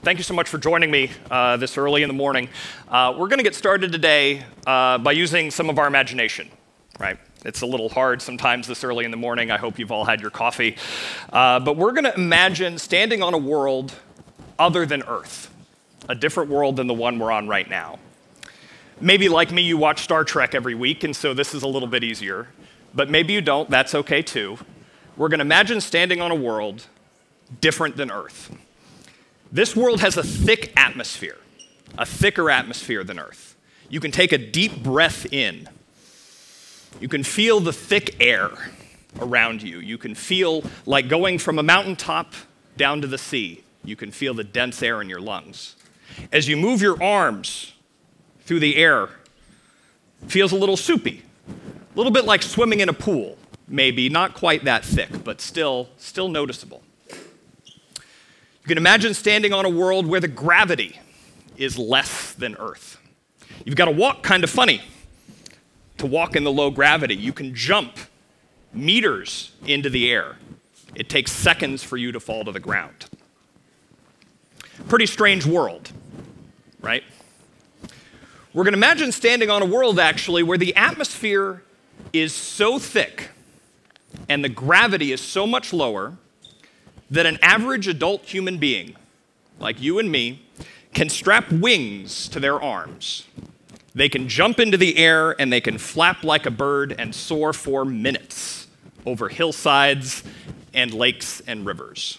Thank you so much for joining me this early in the morning. We're going to get started today by using some of our imagination, right? It's a little hard sometimes this early in the morning. I hope you've all had your coffee. But we're going to imagine standing on a world other than Earth, a different world than the one we're on right now. Maybe like me, you watch Star Trek every week, and so this is a little bit easier. But maybe you don't. That's okay, too. We're going to imagine standing on a world different than Earth. This world has a thick atmosphere, a thicker atmosphere than Earth. You can take a deep breath in. You can feel the thick air around you. You can feel like going from a mountaintop down to the sea. You can feel the dense air in your lungs. As you move your arms through the air, it feels a little soupy, a little bit like swimming in a pool, maybe, not quite that thick, but still noticeable. You can imagine standing on a world where the gravity is less than Earth. You've got to walk kind of funny to walk in the low gravity. You can jump meters into the air. It takes seconds for you to fall to the ground. Pretty strange world, right? We're going to imagine standing on a world, actually, where the atmosphere is so thick and the gravity is so much lower that an average adult human being, like you and me, can strap wings to their arms. They can jump into the air and they can flap like a bird and soar for minutes over hillsides and lakes and rivers.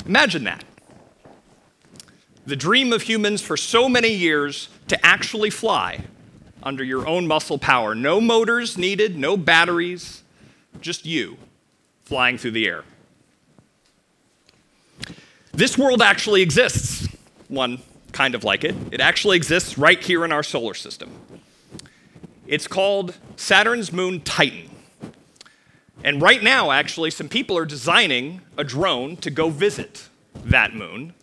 Imagine that. The dream of humans for so many years to actually fly under your own muscle power. No motors needed, no batteries, just you flying through the air. This world actually exists, one kind of like it. It actually exists right here in our solar system. It's called Saturn's moon Titan. And right now, actually, some people are designing a drone to go visit that moon,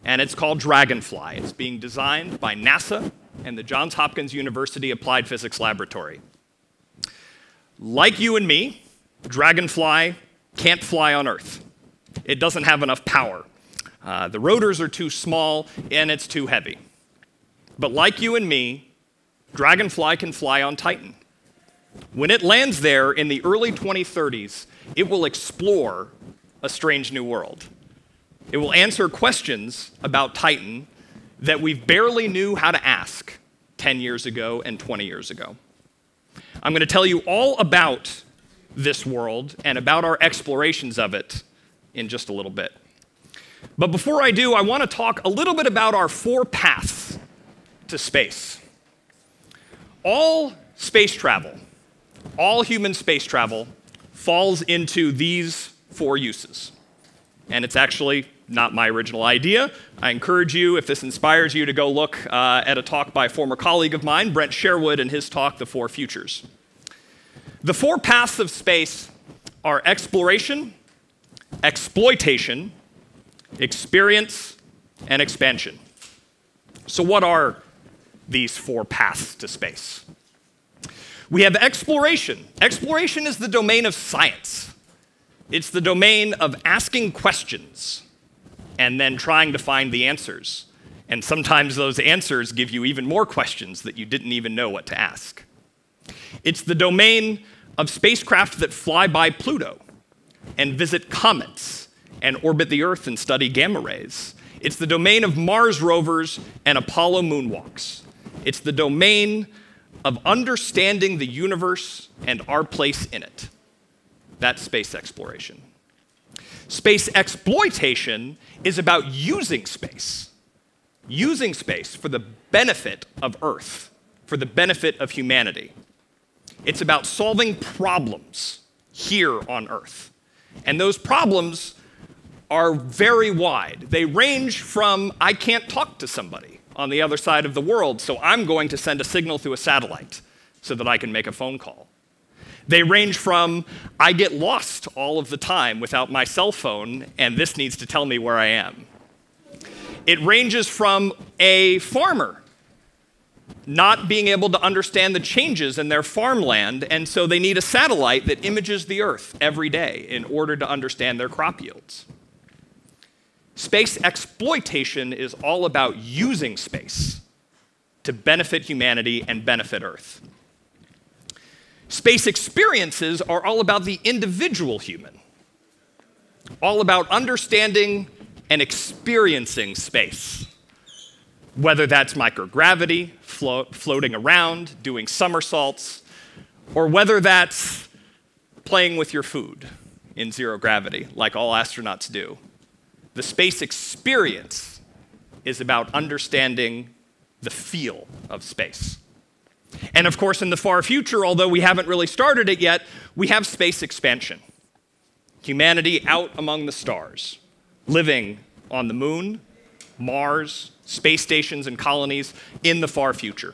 and it's called Dragonfly. It's being designed by NASA and the Johns Hopkins University Applied Physics Laboratory. Like you and me, Dragonfly can't fly on Earth. It doesn't have enough power. The rotors are too small, and it's too heavy. But like you and me, Dragonfly can fly on Titan. When it lands there in the early 2030s, it will explore a strange new world. It will answer questions about Titan that we barely knew how to ask 10 years ago and 20 years ago. I'm going to tell you all about this world and about our explorations of it in just a little bit. But before I do, I want to talk a little bit about our 4 paths to space. All space travel, all human space travel, falls into these 4 uses. And it's actually not my original idea. I encourage you, if this inspires you, to go look at a talk by a former colleague of mine, Brent Sherwood, and his talk, The 4 Futures. The 4 paths of space are exploration, exploitation, experience, and expansion. So what are these 4 paths to space? We have exploration. Exploration is the domain of science. It's the domain of asking questions and then trying to find the answers. And sometimes those answers give you even more questions that you didn't even know what to ask. It's the domain of spacecraft that fly by Pluto and visit comets and orbit the Earth and study gamma rays. It's the domain of Mars rovers and Apollo moonwalks. It's the domain of understanding the universe and our place in it. That's space exploration. Space exploitation is about using space for the benefit of Earth, for the benefit of humanity. It's about solving problems here on Earth. And those problems are very wide. They range from, I can't talk to somebody on the other side of the world, so I'm going to send a signal through a satellite so that I can make a phone call. They range from, I get lost all of the time without my cell phone, and this needs to tell me where I am. It ranges from a farmer not being able to understand the changes in their farmland, and so they need a satellite that images the Earth every day in order to understand their crop yields. Space exploitation is all about using space to benefit humanity and benefit Earth. Space experiences are all about the individual human, all about understanding and experiencing space, whether that's microgravity, floating around, doing somersaults, or whether that's playing with your food in zero gravity, like all astronauts do. The space experience is about understanding the feel of space. And of course, in the far future, although we haven't really started it yet, we have space expansion. Humanity out among the stars, living on the moon, Mars, space stations and colonies in the far future.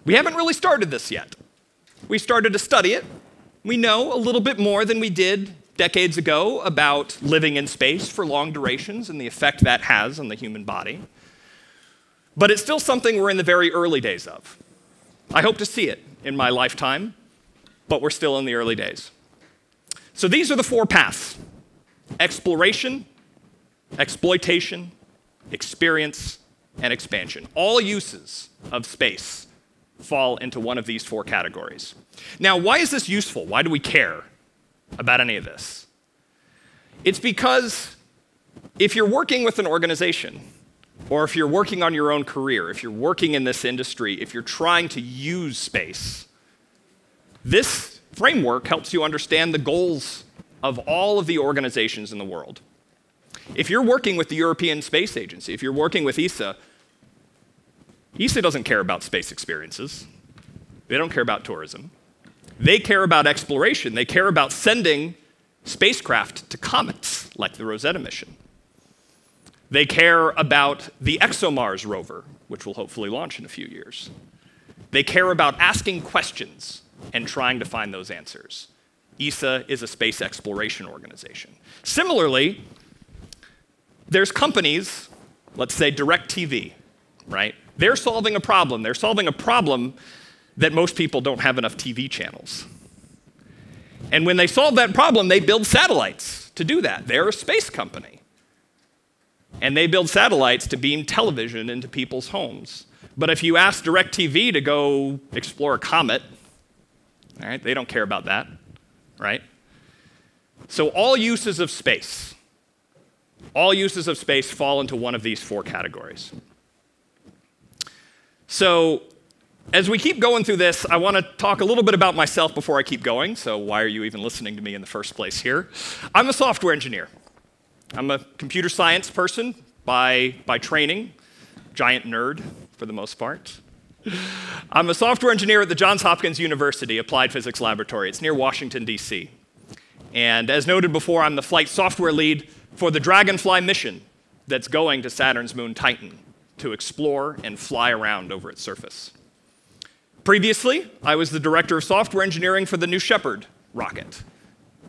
We haven't really started this yet. We started to study it. We know a little bit more than we did decades ago about living in space for long durations and the effect that has on the human body. But it's still something we're in the very early days of. I hope to see it in my lifetime, but we're still in the early days. So these are the four paths: exploration, exploitation, experience, and expansion. All uses of space fall into one of these four categories. Now, why is this useful? Why do we care about any of this? It's because if you're working with an organization, or if you're working on your own career, if you're working in this industry, if you're trying to use space, this framework helps you understand the goals of all of the organizations in the world. If you're working with the European Space Agency, if you're working with ESA, ESA doesn't care about space experiences. They don't care about tourism. They care about exploration. They care about sending spacecraft to comets, like the Rosetta mission. They care about the ExoMars rover, which will hopefully launch in a few years. They care about asking questions and trying to find those answers. ESA is a space exploration organization. Similarly, there's companies, let's say DirecTV, right? They're solving a problem. They're solving a problem that most people don't have enough TV channels. And when they solve that problem, they build satellites to do that. They're a space company. And they build satellites to beam television into people's homes. But if you ask DirecTV to go explore a comet, all right, they don't care about that, right? So all uses of space fall into one of these four categories. So as we keep going through this, I want to talk a little bit about myself before I keep going. So why are you even listening to me in the first place here? I'm a software engineer. I'm a computer science person by training, giant nerd for the most part. I'm a software engineer at the Johns Hopkins University Applied Physics Laboratory. It's near Washington, D.C. And as noted before, I'm the flight software lead for the Dragonfly mission that's going to Saturn's moon Titan to explore and fly around over its surface. Previously, I was the director of software engineering for the New Shepard rocket,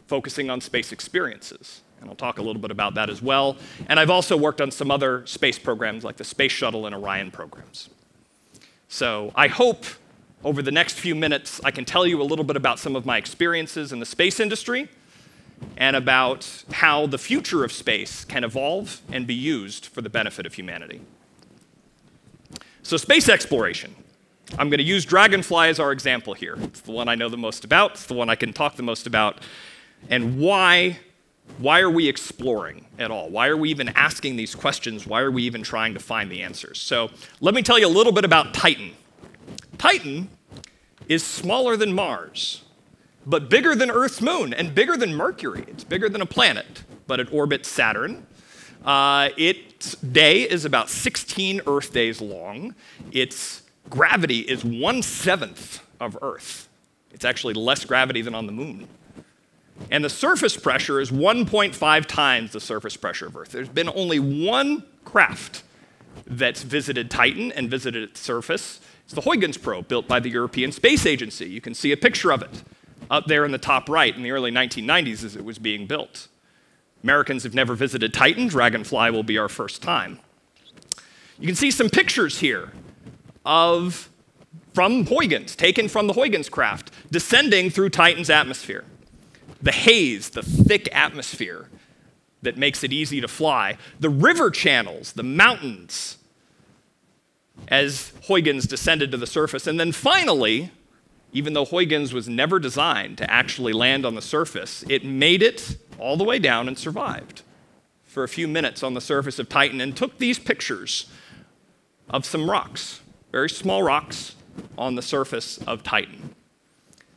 focusing on space experiences. And I'll talk a little bit about that as well. And I've also worked on some other space programs like the Space Shuttle and Orion programs. So I hope over the next few minutes I can tell you a little bit about some of my experiences in the space industry and about how the future of space can evolve and be used for the benefit of humanity. So space exploration. I'm going to use Dragonfly as our example here. It's the one I know the most about. It's the one I can talk the most about. And why are we exploring at all? Why are we even asking these questions? Why are we even trying to find the answers? So let me tell you a little bit about Titan. Titan is smaller than Mars, but bigger than Earth's moon and bigger than Mercury. It's bigger than a planet, but it orbits Saturn. Its day is about 16 Earth days long. Its gravity is 1/7 of Earth. It's actually less gravity than on the moon. And the surface pressure is 1.5 times the surface pressure of Earth. There's been only one craft that's visited Titan and visited its surface. It's the Huygens probe, built by the European Space Agency. You can see a picture of it up there in the top right in the early 1990s as it was being built. Americans have never visited Titan. Dragonfly will be our first time. You can see some pictures here from Huygens, taken from the Huygens craft, descending through Titan's atmosphere. The haze, the thick atmosphere, that makes it easy to fly, the river channels, the mountains, as Huygens descended to the surface. And then finally, even though Huygens was never designed to actually land on the surface, it made it all the way down and survived for a few minutes on the surface of Titan and took these pictures of some rocks, very small rocks on the surface of Titan.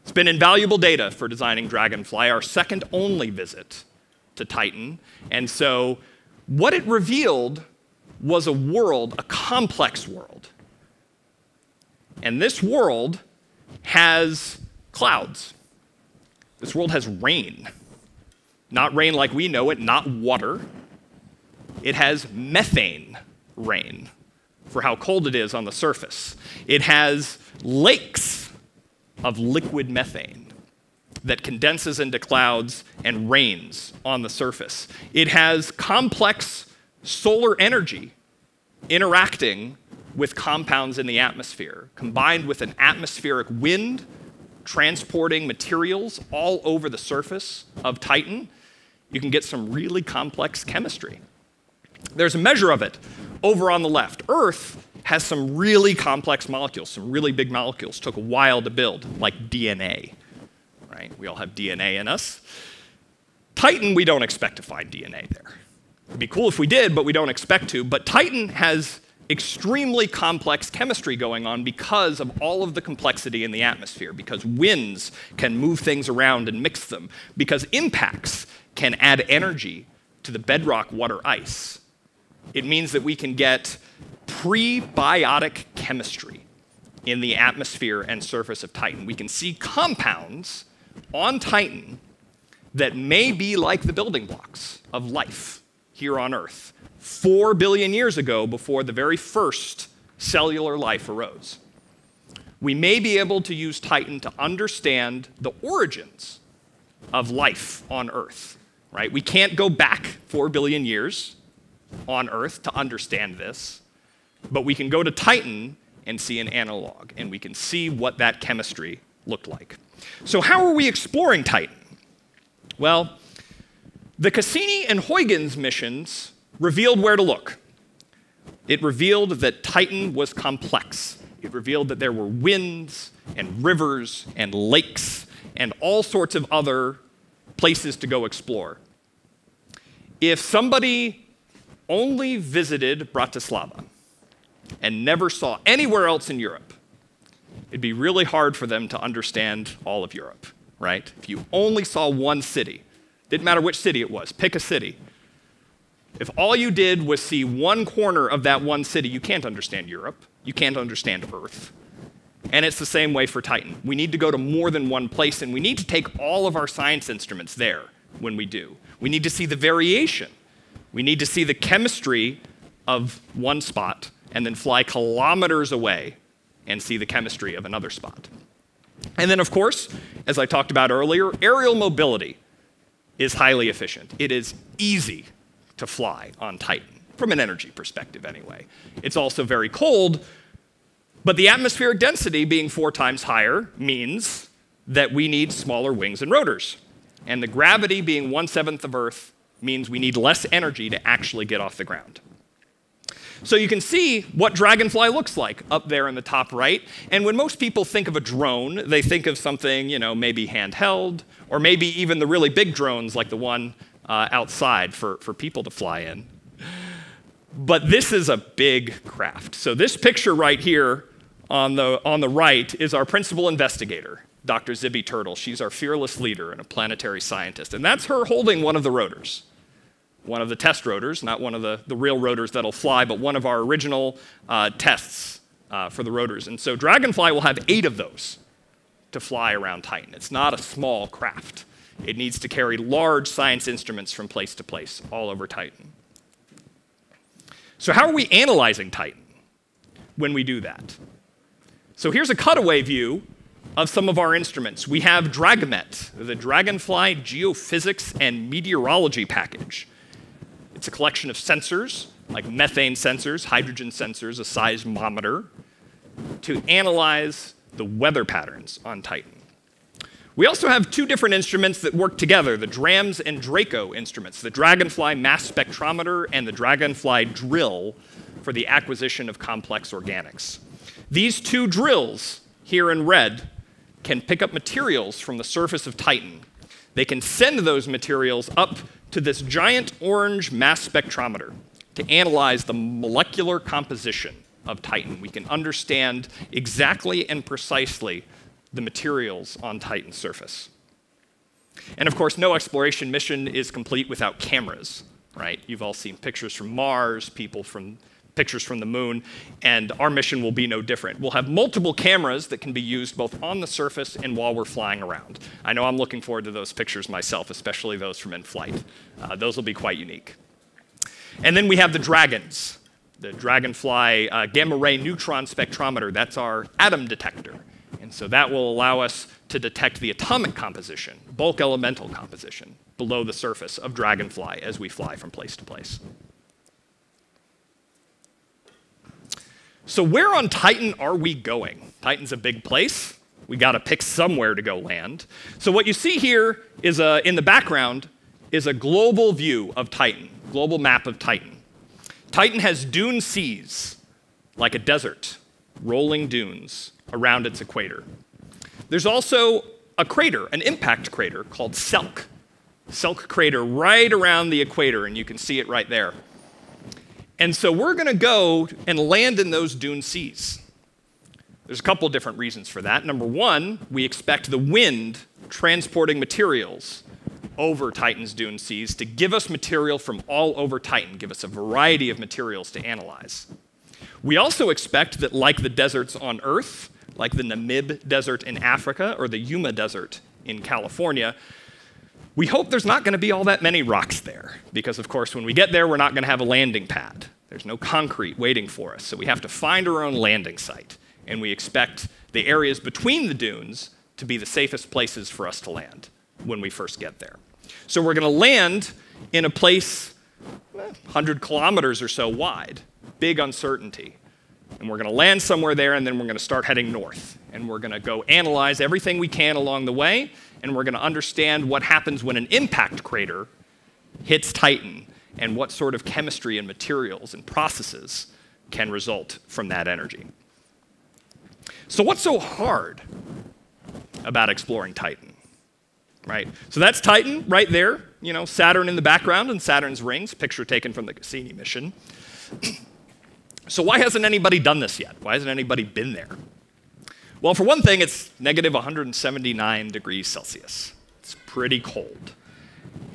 It's been invaluable data for designing Dragonfly, our second only visit to Titan. And so what it revealed was a world, a complex world. And this world has clouds. This world has rain. Not rain like we know it, not water. It has methane rain for how cold it is on the surface. It has lakes of liquid methane that condenses into clouds and rains on the surface. It has complex solar energy interacting with compounds in the atmosphere, combined with an atmospheric wind transporting materials all over the surface of Titan. You can get some really complex chemistry. There's a measure of it over on the left. Earth has some really complex molecules, some really big molecules. Took a while to build, like DNA, right? We all have DNA in us. Titan, we don't expect to find DNA there. It'd be cool if we did, but we don't expect to. But Titan has extremely complex chemistry going on because of all of the complexity in the atmosphere, because winds can move things around and mix them, because impacts can add energy to the bedrock water ice. It means that we can get prebiotic chemistry in the atmosphere and surface of Titan. We can see compounds on Titan that may be like the building blocks of life here on Earth 4 billion years ago, before the very first cellular life arose. We may be able to use Titan to understand the origins of life on Earth, right? We can't go back 4 billion years on Earth to understand this, but we can go to Titan and see an analog, and we can see what that chemistry looked like. So how are we exploring Titan? Well, the Cassini and Huygens missions revealed where to look. It revealed that Titan was complex. It revealed that there were winds and rivers and lakes and all sorts of other places to go explore. If somebody only visited Bratislava and never saw anywhere else in Europe, it'd be really hard for them to understand all of Europe, right? If you only saw one city, didn't matter which city it was, pick a city. If all you did was see one corner of that one city, you can't understand Europe. You can't understand Earth. And it's the same way for Titan. We need to go to more than one place, and we need to take all of our science instruments there when we do. We need to see the variation. We need to see the chemistry of one spot, and then fly kilometers away and see the chemistry of another spot. And then, of course, as I talked about earlier, aerial mobility is highly efficient. It is easy to fly on Titan, from an energy perspective anyway. It's also very cold, but the atmospheric density being 4 times higher means that we need smaller wings and rotors. And the gravity being 1/7 of Earth means we need less energy to actually get off the ground. So you can see what Dragonfly looks like up there in the top right. And when most people think of a drone, they think of something, maybe handheld, or maybe even the really big drones like the one outside for people to fly in. But this is a big craft. So this picture right here on the right is our principal investigator, Dr. Zibby Turtle. She's our fearless leader and a planetary scientist. And that's her holding one of the rotors. One of the test rotors, not one of the real rotors that'll fly, but one of our original tests for the rotors. And so Dragonfly will have 8 of those to fly around Titan. It's not a small craft. It needs to carry large science instruments from place to place all over Titan. So how are we analyzing Titan when we do that? So here's a cutaway view of some of our instruments. We have Dragomet, the Dragonfly Geophysics and Meteorology package. It's a collection of sensors, like methane sensors, hydrogen sensors, a seismometer, to analyze the weather patterns on Titan. We also have two different instruments that work together, the DRAMS and DRACO instruments, the Dragonfly Mass Spectrometer and the Dragonfly Drill for the acquisition of complex organics. These two drills, here in red, can pick up materials from the surface of Titan. They can send those materials up to this giant orange mass spectrometer to analyze the molecular composition of Titan. We can understand exactly and precisely the materials on Titan's surface. And of course, no exploration mission is complete without cameras, right? You've all seen pictures from Mars, pictures from the moon, and our mission will be no different. We'll have multiple cameras that can be used both on the surface and while we're flying around. I know I'm looking forward to those pictures myself, especially those from in flight. Those will be quite unique. And then we have the Dragons, the Dragonfly Gamma Ray Neutron Spectrometer. That's our atom detector. And so that will allow us to detect the atomic composition, bulk elemental composition, below the surface of Dragonfly as we fly from place to place. So where on Titan are we going? Titan's a big place. We got to pick somewhere to go land. So what you see here is in the background is a global view of Titan, global map of Titan. Titan has dune seas, like a desert, rolling dunes around its equator. There's also a crater, an impact crater called Selk. Selk crater right around the equator, and you can see it right there. And so we're going to go and land in those dune seas. There's a couple different reasons for that. Number one, we expect the wind transporting materials over Titan's dune seas to give us material from all over Titan, give us a variety of materials to analyze. We also expect that, like the deserts on Earth, like the Namib Desert in Africa or the Yuma Desert in California, we hope there's not going to be all that many rocks there, because of course when we get there we're not going to have a landing pad. There's no concrete waiting for us, so we have to find our own landing site, and we expect the areas between the dunes to be the safest places for us to land when we first get there. So we're going to land in a place 100 kilometers or so wide, big uncertainty. And we're going to land somewhere there, and then we're going to start heading north. And we're going to go analyze everything we can along the way, and we're going to understand what happens when an impact crater hits Titan, and what sort of chemistry and materials and processes can result from that energy. So what's so hard about exploring Titan? Right? So that's Titan right there, you know, Saturn in the background and Saturn's rings, picture taken from the Cassini mission. So why hasn't anybody done this yet? Why hasn't anybody been there? Well, for one thing, it's negative 179 degrees Celsius. It's pretty cold.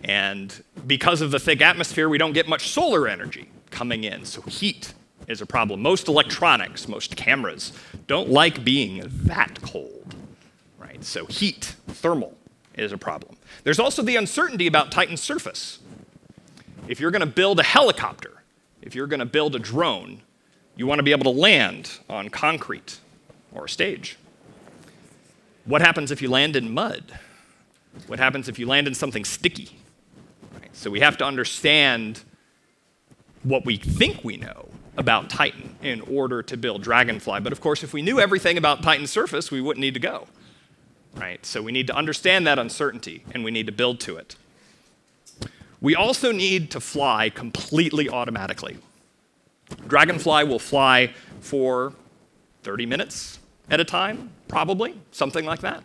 And because of the thick atmosphere, we don't get much solar energy coming in, so heat is a problem. Most electronics, most cameras don't like being that cold, right? So heat, thermal, is a problem. There's also the uncertainty about Titan's surface. If you're going to build a helicopter, if you're going to build a drone, you want to be able to land on concrete or a stage. What happens if you land in mud? What happens if you land in something sticky? Right? So we have to understand what we think we know about Titan in order to build Dragonfly. But of course, if we knew everything about Titan's surface, we wouldn't need to go. Right? So we need to understand that uncertainty, and we need to build to it. We also need to fly completely automatically. Dragonfly will fly for 30 minutes at a time, probably, something like that.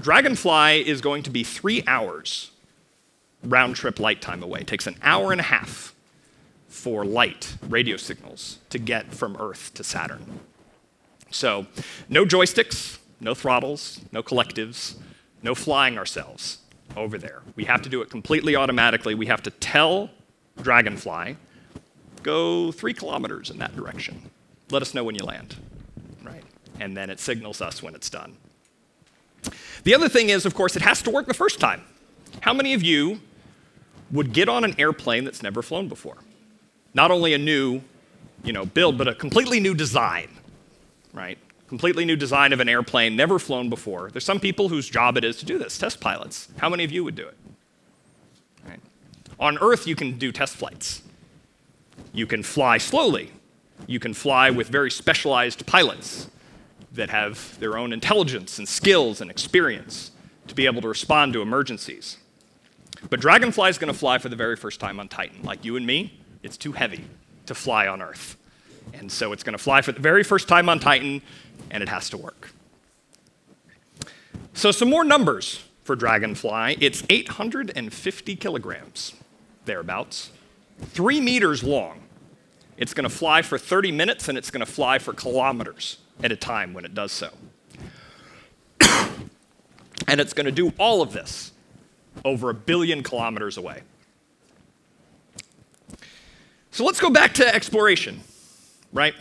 Dragonfly is going to be 3 hours round-trip light time away. It takes an hour and a half for light, radio signals, to get from Earth to Saturn. So no joysticks, no throttles, no collectives, no flying ourselves over there. We have to do it completely automatically. We have to tell Dragonfly, go 3 kilometers in that direction. Let us know when you land, right? And then it signals us when it's done. The other thing is, of course, it has to work the first time. How many of you would get on an airplane that's never flown before? Not only a new, build, but a completely new design, right? Completely new design of an airplane, never flown before. There's some people whose job it is to do this, test pilots. How many of you would do it? Right? On Earth, you can do test flights. You can fly slowly. You can fly with very specialized pilots. that have their own intelligence and skills and experience to be able to respond to emergencies. But Dragonfly is going to fly for the very first time on Titan. Like you and me, it's too heavy to fly on Earth. And so it's going to fly for the very first time on Titan, and it has to work. So some more numbers for Dragonfly. It's 850 kilograms, thereabouts, 3 meters long. It's going to fly for 30 minutes, and it's going to fly for kilometers at a time when it does so. And it's going to do all of this over 1 billion kilometers away. So let's go back to exploration, right?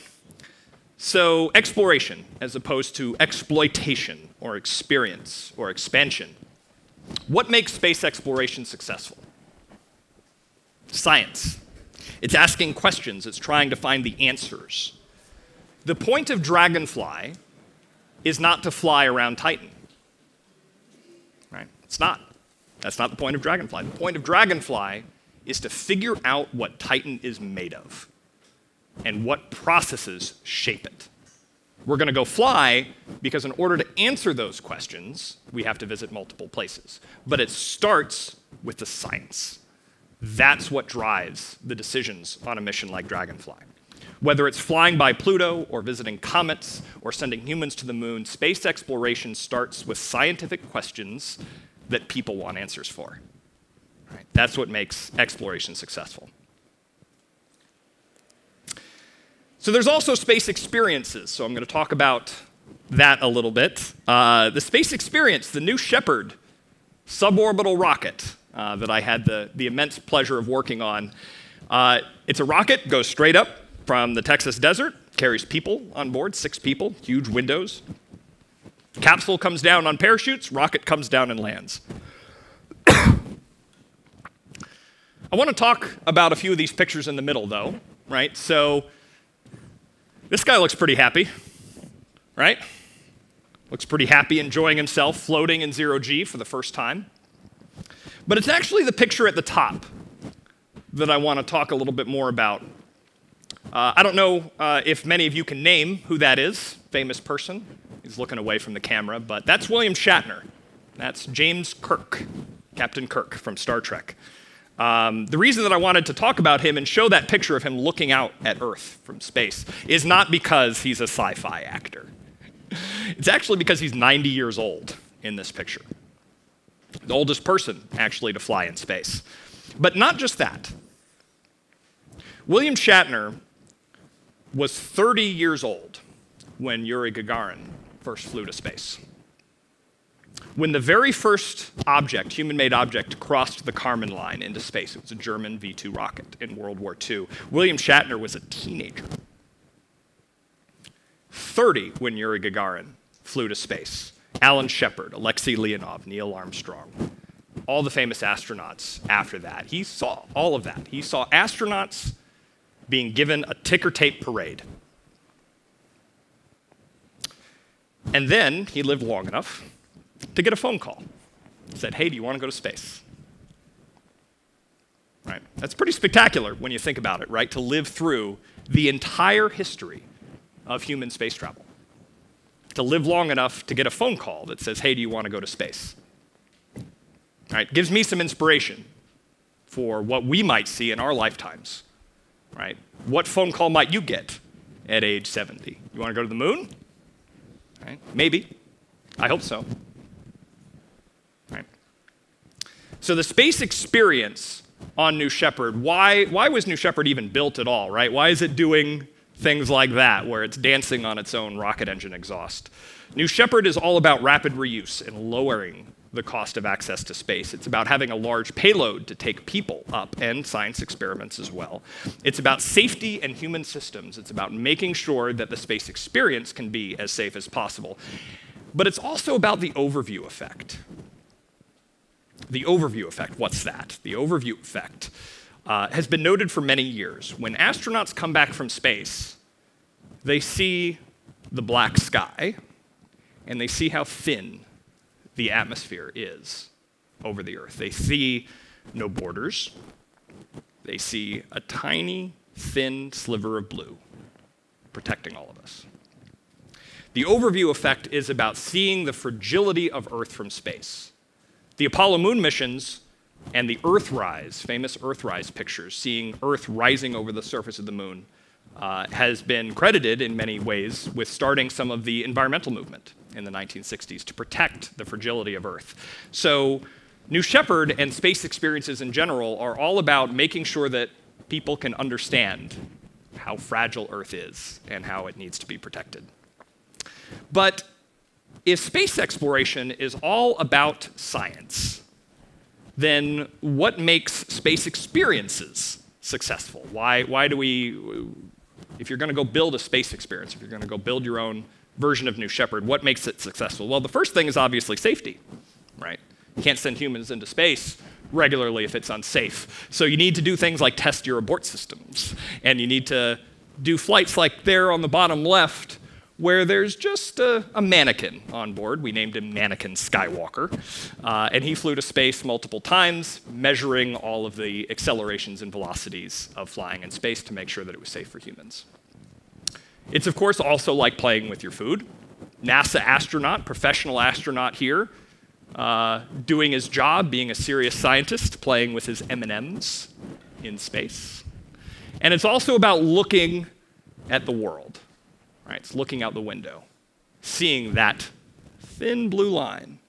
So exploration, as opposed to exploitation or experience or expansion. What makes space exploration successful? Science. It's asking questions. It's trying to find the answers. The point of Dragonfly is not to fly around Titan. Right? It's not. That's not the point of Dragonfly. The point of Dragonfly is to figure out what Titan is made of and what processes shape it. We're going to go fly because in order to answer those questions, we have to visit multiple places. But it starts with the science. That's what drives the decisions on a mission like Dragonfly. Whether it's flying by Pluto or visiting comets or sending humans to the moon, space exploration starts with scientific questions that people want answers for. Right? That's what makes exploration successful. So there's also space experiences, so I'm going to talk about that a little bit. The space experience, the New Shepard suborbital rocket that I had the immense pleasure of working on. It's a rocket, goes straight up from the Texas desert, carries people on board, 6 people, huge windows. Capsule comes down on parachutes, rocket comes down and lands. I want to talk about a few of these pictures in the middle, though, right? So this guy looks pretty happy, right? Looks pretty happy, enjoying himself, floating in 0G for the first time. But it's actually the picture at the top that I want to talk a little bit more about. I don't know if many of you can name who that is, famous person. He's looking away from the camera, but that's William Shatner. That's James Kirk, Captain Kirk from Star Trek. The reason that I wanted to talk about him and show that picture of him looking out at Earth from space is not because he's a sci-fi actor. It's actually because he's 90 years old in this picture. The oldest person, actually, to fly in space. But not just that. William Shatner was 30 years old when Yuri Gagarin first flew to space. When the very first object, human-made object, crossed the Kármán line into space, it was a German V-2 rocket in World War II, William Shatner was a teenager. 30 when Yuri Gagarin flew to space. Alan Shepard, Alexei Leonov, Neil Armstrong, all the famous astronauts after that. He saw all of that. He saw astronauts being given a ticker tape parade. And then he lived long enough to get a phone call. He said, hey, do you want to go to space? Right? That's pretty spectacular when you think about it, right? To live through the entire history of human space travel. To live long enough to get a phone call that says, hey, do you want to go to space? Right? Gives me some inspiration for what we might see in our lifetimes. Right? What phone call might you get at age 70? You want to go to the moon? Right? Maybe. I hope so. Right? So the space experience on New Shepard, why was New Shepard even built at all, right? Why is it doing things like that, where it's dancing on its own rocket engine exhaust? New Shepard is all about rapid reuse and lowering the cost of access to space. It's about having a large payload to take people up and science experiments as well. It's about safety and human systems. It's about making sure that the space experience can be as safe as possible. But it's also about the overview effect. The overview effect, what's that? The overview effect has been noted for many years. When astronauts come back from space, they see the black sky, and they see how thin the atmosphere is over the Earth. They see no borders. They see a tiny, thin sliver of blue protecting all of us. The overview effect is about seeing the fragility of Earth from space. The Apollo moon missions and the Earthrise, famous Earthrise pictures, seeing Earth rising over the surface of the moon, has been credited in many ways with starting some of the environmental movement in the 1960s to protect the fragility of Earth. So New Shepard and space experiences in general are all about making sure that people can understand how fragile Earth is and how it needs to be protected. But if space exploration is all about science, then what makes space experiences successful? Why do we, if you're going to go build a space experience, if you're going to go build your own version of New Shepard, what makes it successful? Well, the first thing is obviously safety, right? You can't send humans into space regularly if it's unsafe. So you need to do things like test your abort systems, and you need to do flights like there on the bottom left, where there's just a mannequin on board. We named him Mannequin Skywalker. And he flew to space multiple times, measuring all of the accelerations and velocities of flying in space to make sure that it was safe for humans. It's, of course, also like playing with your food. NASA astronaut, professional astronaut here, doing his job, being a serious scientist, playing with his M&Ms in space. And it's also about looking at the world. Right, it's looking out the window, seeing that thin blue line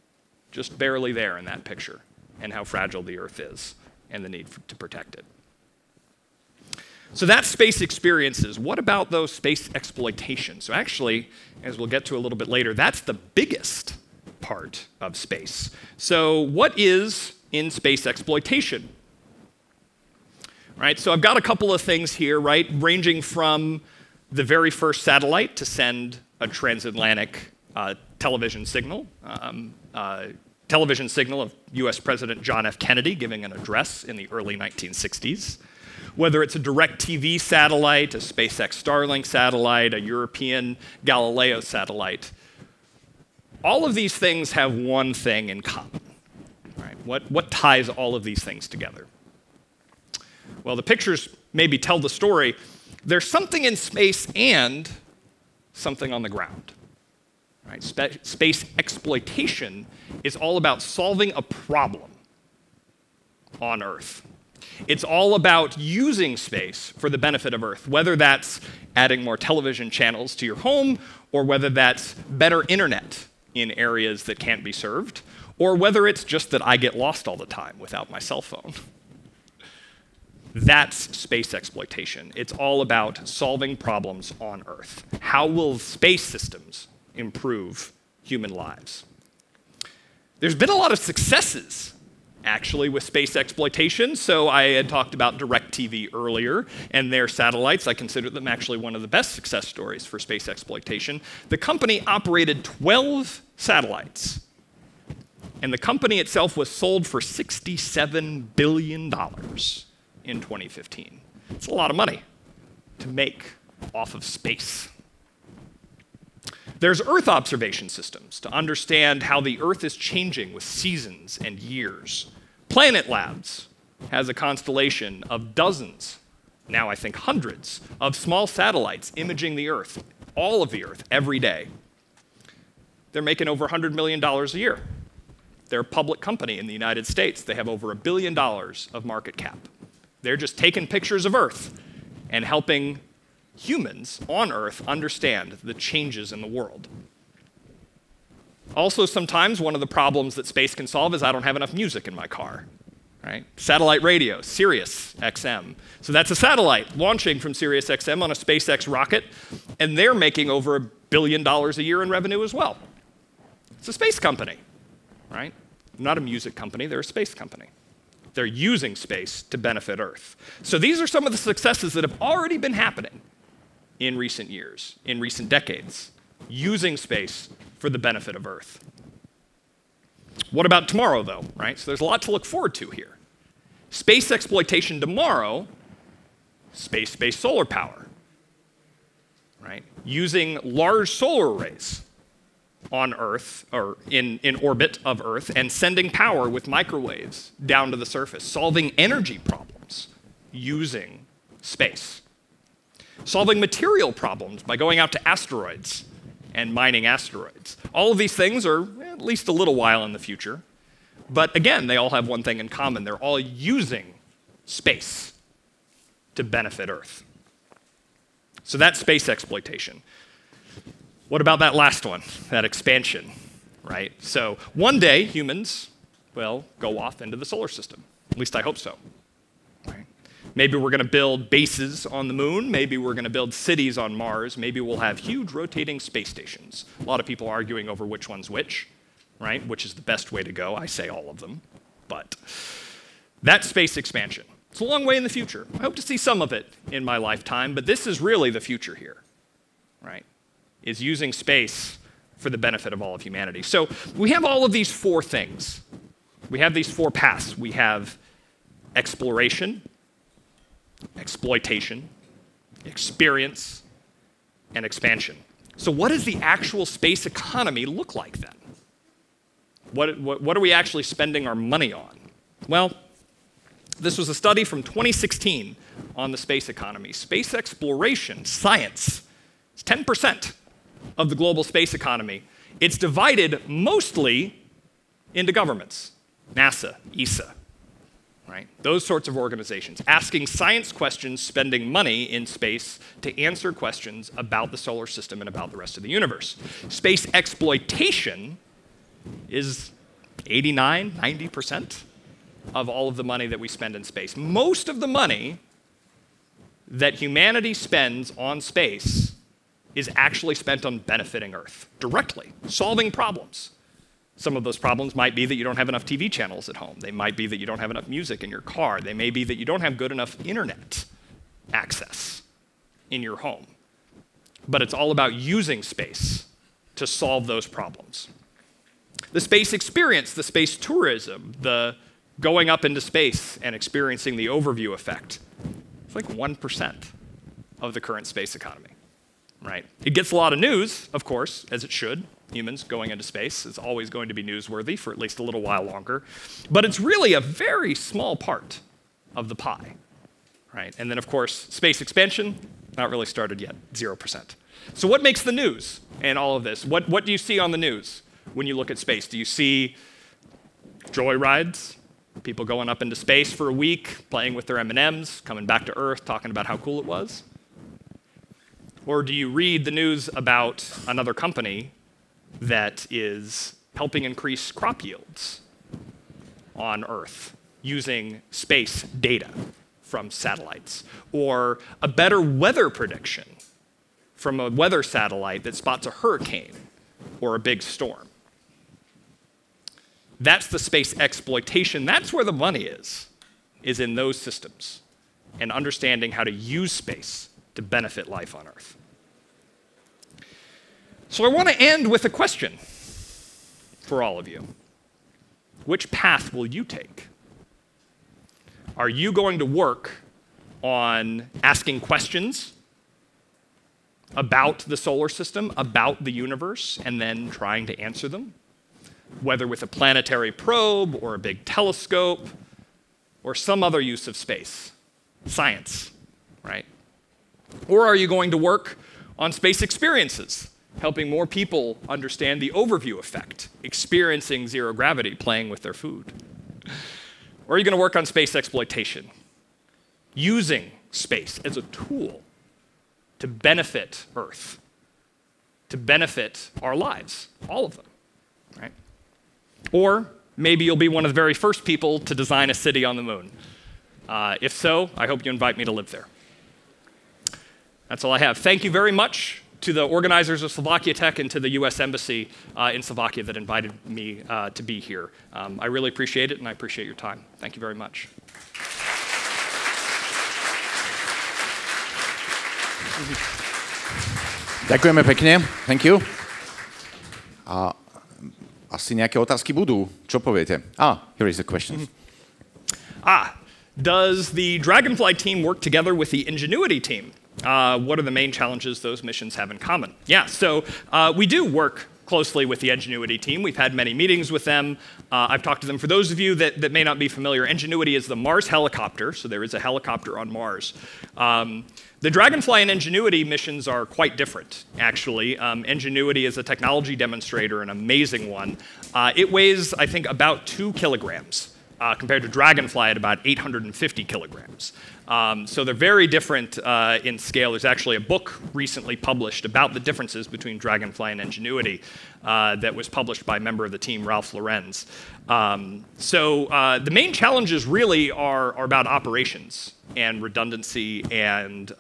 just barely there in that picture, and how fragile the Earth is, and the need to protect it. So that's space experiences. What about those space exploitations? So actually, as we'll get to a little bit later, that's the biggest part of space. So what is in space exploitation? Right, so I've got a couple of things here, right, ranging from the very first satellite to send a transatlantic television signal of US President John F. Kennedy giving an address in the early 1960s. Whether it's a DirecTV satellite, a SpaceX Starlink satellite, a European Galileo satellite, all of these things have one thing in common. Right? What ties all of these things together? Well, the pictures maybe tell the story. There's something in space and something on the ground. Right? Space exploitation is all about solving a problem on Earth. It's all about using space for the benefit of Earth, whether that's adding more television channels to your home, or whether that's better internet in areas that can't be served, or whether it's just that I get lost all the time without my cell phone. That's space exploitation. It's all about solving problems on Earth. How will space systems improve human lives? There's been a lot of successes, actually, with space exploitation. So I had talked about DirecTV earlier and their satellites. I consider them actually one of the best success stories for space exploitation. The company operated 12 satellites, and the company itself was sold for $67 billion. In 2015. It's a lot of money to make off of space. There's Earth observation systems to understand how the Earth is changing with seasons and years. Planet Labs has a constellation of dozens, now I think hundreds, of small satellites imaging the Earth, all of the Earth, every day. They're making over $100 million a year. They're a public company in the United States. They have over $1 billion of market cap. They're just taking pictures of Earth and helping humans on Earth understand the changes in the world. Also, sometimes one of the problems that space can solve is I don't have enough music in my car. Right? Satellite radio, Sirius XM. So that's a satellite launching from Sirius XM on a SpaceX rocket, and they're making over $1 billion a year in revenue as well. It's a space company, right? Not a music company, they're a space company. They're using space to benefit Earth. So these are some of the successes that have already been happening in recent years, in recent decades, using space for the benefit of Earth. What about tomorrow, though, right? So there's a lot to look forward to here. Space exploitation tomorrow, space-based solar power, right? Using large solar arrays on Earth, or in orbit of Earth, and sending power with microwaves down to the surface, solving energy problems using space. Solving material problems by going out to asteroids and mining asteroids. All of these things are at least a little while in the future. But again, they all have one thing in common. They're all using space to benefit Earth. So that's space exploitation. What about that last one, that expansion, right? So one day, humans will go off into the solar system. At least I hope so. Right? Maybe we're going to build bases on the moon. Maybe we're going to build cities on Mars. Maybe we'll have huge rotating space stations. A lot of people arguing over which one's which, right? Which is the best way to go. I say all of them. But that's space expansion. It's a long way in the future. I hope to see some of it in my lifetime, but this is really the future here, right? Is using space for the benefit of all of humanity. So we have all of these four things. We have these four paths. We have exploration, exploitation, experience, and expansion. So what does the actual space economy look like then? What are we actually spending our money on? Well, this was a study from 2016 on the space economy. Space exploration, science, is 10% of the global space economy. It's divided mostly into governments, NASA, ESA, right? Those sorts of organizations, asking science questions, spending money in space to answer questions about the solar system and about the rest of the universe. Space exploitation is 89, 90% of all of the money that we spend in space. Most of the money that humanity spends on space is actually spent on benefiting Earth directly, solving problems. Some of those problems might be that you don't have enough TV channels at home. They might be that you don't have enough music in your car. They may be that you don't have good enough internet access in your home. But it's all about using space to solve those problems. The space experience, the space tourism, the going up into space and experiencing the overview effect, it's like 1% of the current space economy, right? It gets a lot of news, of course, as it should. Humans going into space is always going to be newsworthy for at least a little while longer. But it's really a very small part of the pie, right? And then, of course, space expansion, not really started yet, 0%. So what makes the news in all of this? What do you see on the news when you look at space? Do you see joyrides? People going up into space for a week, playing with their M&Ms, coming back to Earth, talking about how cool it was? Or do you read the news about another company that is helping increase crop yields on Earth using space data from satellites? Or a better weather prediction from a weather satellite that spots a hurricane or a big storm? That's the space exploitation. That's where the money is in those systems and understanding how to use space to benefit life on Earth. So I want to end with a question for all of you. Which path will you take? Are you going to work on asking questions about the solar system, about the universe, and then trying to answer them? Whether with a planetary probe or a big telescope or some other use of space, science, right? Or are you going to work on space experiences, helping more people understand the overview effect, experiencing zero gravity, playing with their food? Or are you going to work on space exploitation, using space as a tool to benefit Earth, to benefit our lives, all of them, right? Or maybe you'll be one of the very first people to design a city on the moon. If so, I hope you invite me to live there. That's all I have. Thank you very much to the organizers of Slovakia Tech and to the US Embassy in Slovakia that invited me to be here. I really appreciate it, and I appreciate your time. Thank you very much. Ďakujeme pekne. Thank you. Asi nejaké otázky budú. Čo poviete? Here is a question. Does the Dragonfly team work together with the Ingenuity team? What are the main challenges those missions have in common? Yeah, so we do work closely with the Ingenuity team. We've had many meetings with them. I've talked to them. For those of you that may not be familiar, Ingenuity is the Mars helicopter, so there is a helicopter on Mars. The Dragonfly and Ingenuity missions are quite different, actually. Ingenuity is a technology demonstrator, an amazing one. It weighs, I think, about 2 kilograms, compared to Dragonfly at about 850 kilograms. So they're very different in scale. There's actually a book recently published about the differences between Dragonfly and Ingenuity that was published by a member of the team, Ralph Lorenz. The main challenges really are about operations and redundancy and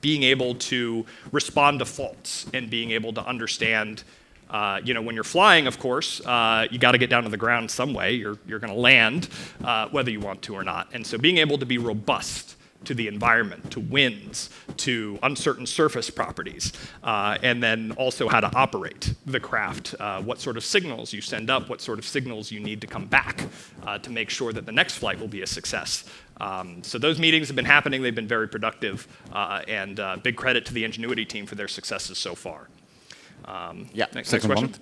being able to respond to faults and being able to understand. When you're flying, of course, you got to get down to the ground some way. You're going to land, whether you want to or not. And so being able to be robust to the environment, to winds, to uncertain surface properties, and then also how to operate the craft, what sort of signals you send up, what sort of signals you need to come back to make sure that the next flight will be a success. So those meetings have been happening. They've been very productive, and big credit to the Ingenuity team for their successes so far. Next question.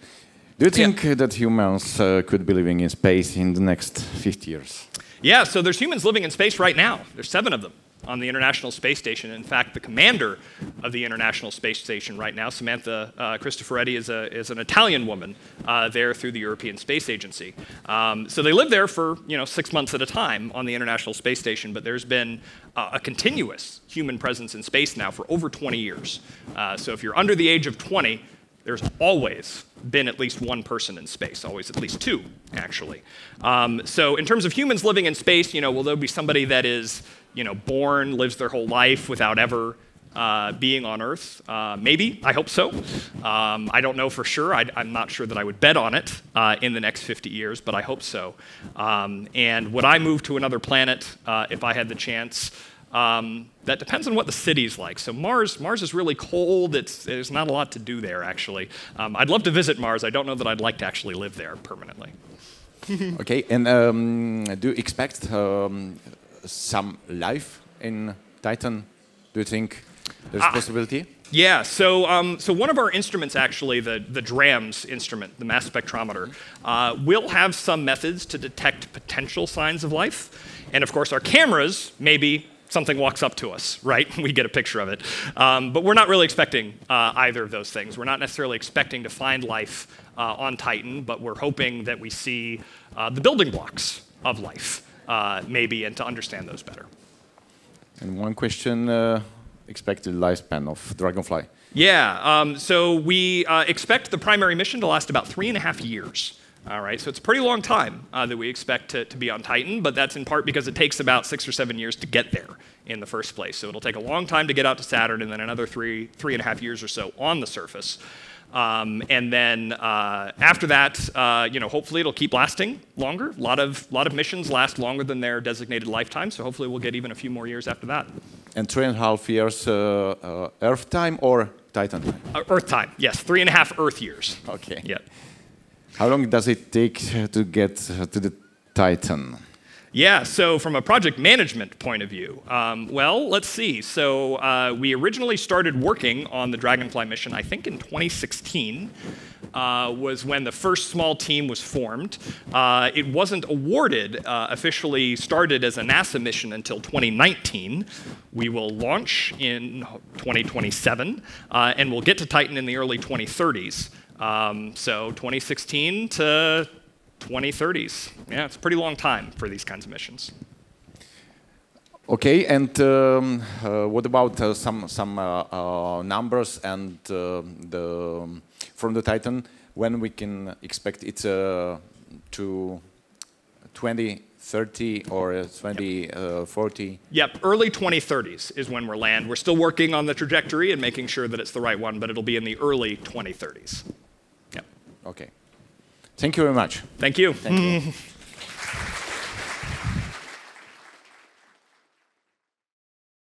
Do you think that humans could be living in space in the next 50 years? Yeah, so there's humans living in space right now. There's 7 of them on the International Space Station. In fact, the commander of the International Space Station right now, Samantha Cristoforetti, is an Italian woman there through the European Space Agency. So they live there for 6 months at a time on the International Space Station, but there's been a continuous human presence in space now for over 20 years. So if you're under the age of 20, there's always been at least one person in space, always at least 2, actually. So in terms of humans living in space, will there be somebody that is, born, lives their whole life without ever being on Earth? Maybe, I hope so. I don't know for sure. I'm not sure that I would bet on it in the next 50 years, but I hope so. And would I move to another planet if I had the chance? That depends on what the city's like. So Mars is really cold. There's not a lot to do there, actually. I'd love to visit Mars. I don't know that I'd like to actually live there permanently. Okay, and do you expect some life in Titan? Do you think there's a possibility? Yeah, so one of our instruments, actually, the DRAMS instrument, the mass spectrometer, will have some methods to detect potential signs of life. And of course, our cameras, maybe something walks up to us, right? We get a picture of it. But we're not really expecting either of those things. We're not necessarily expecting to find life on Titan, but we're hoping that we see the building blocks of life, maybe, and to understand those better. And one question, expected lifespan of Dragonfly. Yeah, so we expect the primary mission to last about 3.5 years. All right, so it's a pretty long time that we expect to be on Titan, but that's in part because it takes about 6 or 7 years to get there in the first place. So it'll take a long time to get out to Saturn, and then another 3.5 years or so on the surface. And then after that, hopefully it'll keep lasting longer. A lot of missions last longer than their designated lifetime, so hopefully we'll get even a few more years after that. And 3.5 years Earth time or Titan time? Earth time, yes, 3.5 Earth years. Okay. Yeah. How long does it take to get to the Titan? Yeah, so from a project management point of view, well, let's see. So we originally started working on the Dragonfly mission, I think in 2016, was when the first small team was formed. It wasn't awarded, officially started as a NASA mission until 2019. We will launch in 2027, and we'll get to Titan in the early 2030s. So 2016 to 2030s. Yeah, it's a pretty long time for these kinds of missions. Okay, and what about some numbers and from the Titan, when we can expect it to 2030 or 2040? Yep, early 2030s is when we'll land. We're still working on the trajectory and making sure that it's the right one, but it'll be in the early 2030s. Yep. Okay. Thank you very much. Thank you. Thank you.